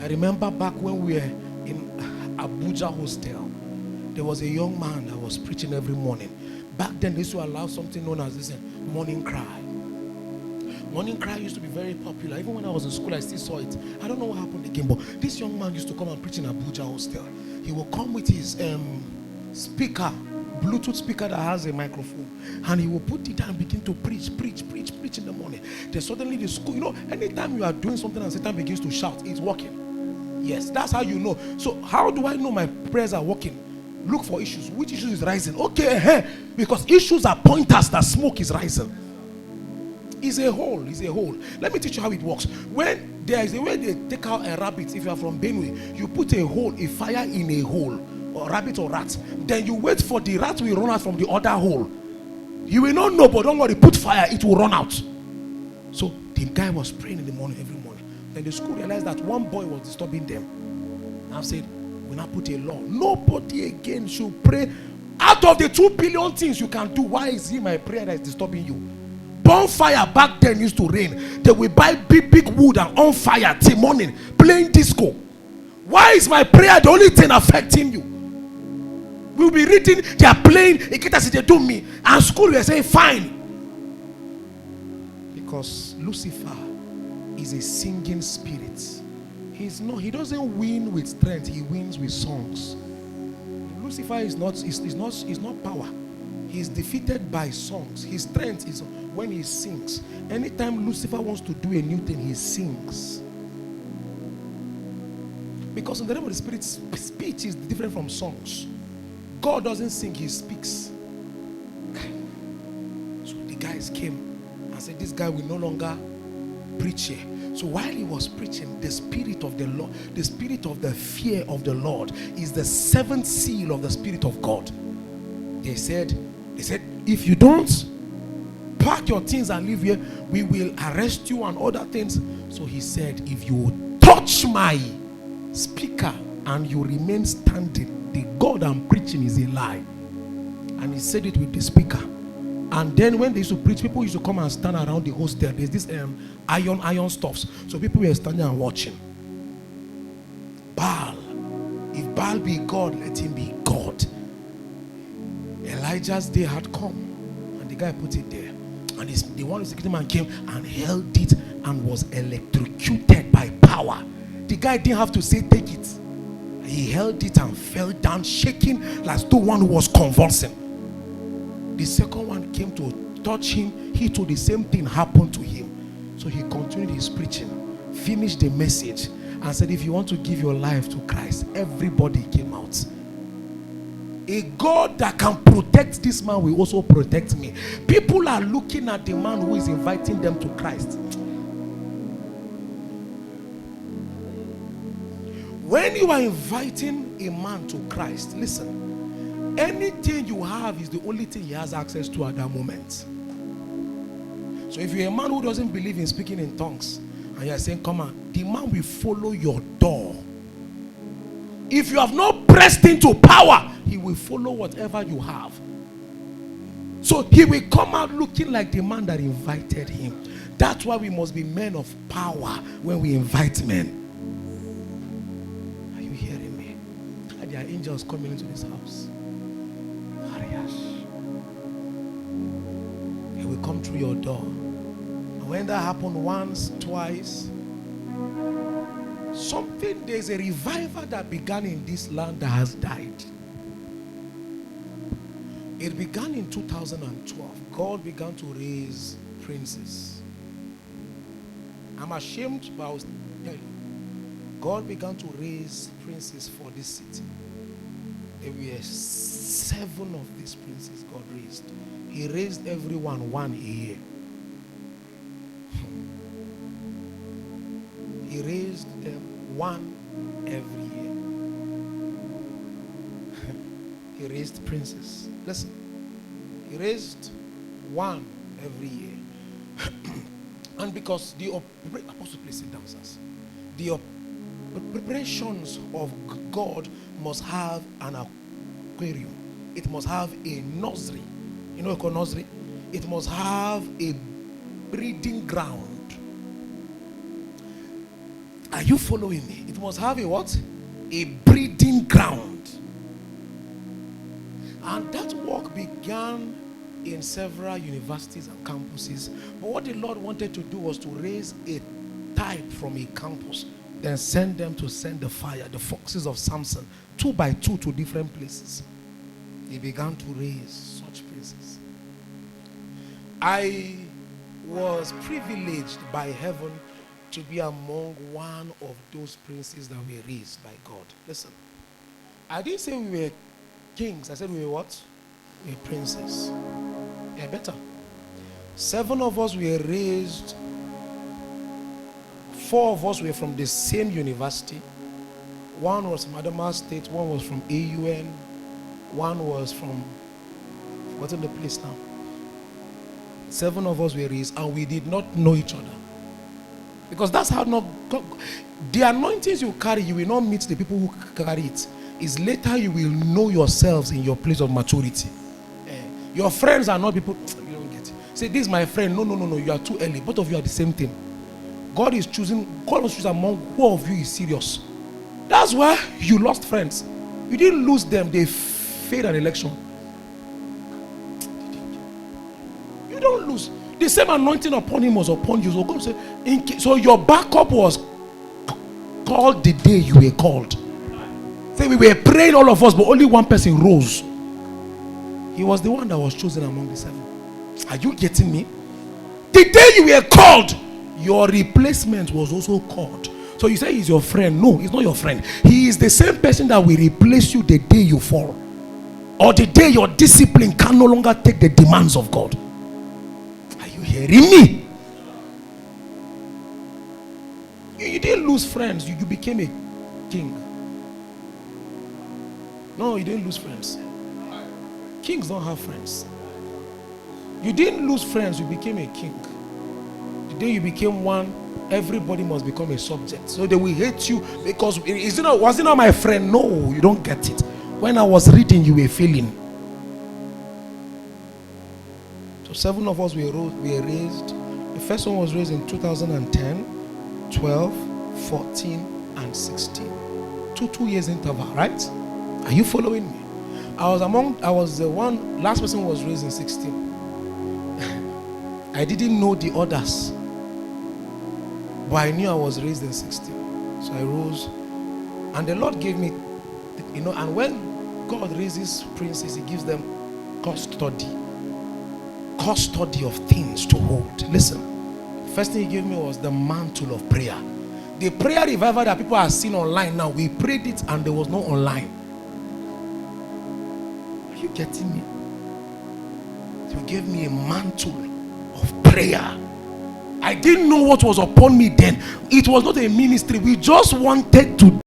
I remember back when we were in Abuja hostel, there was a young man that was preaching every morning. Back then, they used to allow something known as this morning cry. Morning cry used to be very popular. Even when I was in school, I still saw it. I don't know what happened again, but this young man used to come and preach in Abuja hostel. He will come with his speaker, Bluetooth speaker that has a microphone, and he will put it and begin to preach in the morning. Then suddenly the school, anytime you are doing something and Satan begins to shout, it's working. Yes, that's how you know. So how do I know my prayers are working? Look for issues. Which issue is rising? Okay, because issues are pointers that smoke is rising. It's a hole. Let me teach you how it works. When there is a way they take out a rabbit, if you are from Benue, you put a fire in a hole, or rabbit or rat. Then you wait for the rat will run out from the other hole. You will not know, but don't worry, put fire, it will run out. So the guy was praying in the morning, every morning. Then the school realized that one boy was disturbing them. Now said, we now put a law. Nobody again should pray. Out of the 2 billion things you can do, why is it my prayer that is disturbing you? Bonfire back then used to rain. They will buy big wood and on fire till morning, playing disco. Why is my prayer the only thing affecting you? We'll be reading, they are playing, they do me. And school will say, fine. Because Lucifer is a singing spirit. He doesn't win with strength, he wins with songs. Lucifer is not power. He is defeated by songs. His strength is when he sings. Anytime Lucifer wants to do a new thing, he sings. Because in the realm of the spirit, speech is different from songs. God doesn't sing, he speaks. So the guys came and said, this guy will no longer preach here. So while he was preaching, the spirit of the Lord, the spirit of the fear of the Lord is the seventh seal of the Spirit of God. They said, if you don't pack your things and leave here, we will arrest you and other things. So he said, if you touch my speaker and you remain standing, the God I'm preaching is a lie. And he said it with the speaker. And then when they used to preach, people used to come and stand around the hostel. There's this iron stuffs. So people were standing and watching. Baal. If Baal be God, let him be God. Elijah's day had come. And the guy put it there. And the one security man came and held it and was electrocuted by power. The guy didn't have to say, take it. He held it and fell down, shaking like the one who was convulsing. The second one came to touch him. He too, the same thing happened to him. So he continued his preaching, finished the message, and said, if you want to give your life to Christ, everybody came out. A God that can protect this man will also protect me. People are looking at the man who is inviting them to Christ. When you are inviting a man to Christ, listen. Anything you have is the only thing he has access to at that moment. So if you're a man who doesn't believe in speaking in tongues, and you're saying, come on, the man will follow your door. If you have not pressed into power, he will follow whatever you have. So he will come out looking like the man that invited him. That's why we must be men of power when we invite men. Are you hearing me? And there are angels coming into this house. They will come through your door. And when that happened once, twice, there's a revival that began in this land that has died. It began in 2012. God began to raise princes. I'm ashamed, but I was telling you. God began to raise princes for this city. There were 7 of these princes God raised. He raised everyone one a year. He raised them one every year. He raised princes. Listen. He raised one every year. And because the Apostle, please sit down, sirs. The preparations of God must have an aquarium. It must have a nursery. You know a nursery? It must have a breeding ground. Are you following me? It must have a what? A breeding ground. And that work began in several universities and campuses. But what the Lord wanted to do was to raise a type from a campus, then send them to send the fire, the foxes of Samson, 2 by 2 to different places. He began to raise such princes. I was privileged by heaven to be among one of those princes that were raised by God. Listen, I didn't say we were kings. I said we were what? We were princes. Yeah, better. 7 of us were raised. 4 of us were from the same university. 1 was from Adamawa State. 1 was from AUN. 1 was from, what's in the place now? 7 of us were raised, and we did not know each other. Because that's how not the anointings you carry, you will not meet the people who carry it. It's later you will know yourselves in your place of maturity. Your friends are not people, you don't get it. Say, this is my friend. No, you are too early. Both of you are the same thing. God is choosing, God was choosing among who of you is serious. That's why you lost friends. You didn't lose them, they failed an election. You don't lose. The same anointing upon him was upon you. So God said, so your backup was called the day you were called. Say, we were praying all of us, but only one person rose. He was the one that was chosen among the 7. Are you getting me? The day you were called, your replacement was also called. So you say he's your friend. No, he's not your friend. He is the same person that will replace you the day you fall, or the day your discipline can no longer take the demands of God. Are you hearing me? You didn't lose friends. You became a king. No, you didn't lose friends. Kings don't have friends. You didn't lose friends. You became a king. The day you became one, everybody must become a subject. So they will hate you because was it not my friend? No, you don't get it. When I was reading, you were failing. So 7 of us were raised. The first one was raised in 2010, 12, 14, and 16. 2 years interval, right? Are you following me? I was the one, last person was raised in 16. I didn't know the others, but I knew I was raised in 16. So I rose, and the Lord gave me, and when God raises princes, he gives them custody of things to hold. Listen, first thing he gave me was the mantle of prayer. The prayer revival that people are seeing online now, we prayed it and there was no online. Are you getting me? So he gave me a mantle of prayer. I didn't know what was upon me then. It was not a ministry. We just wanted to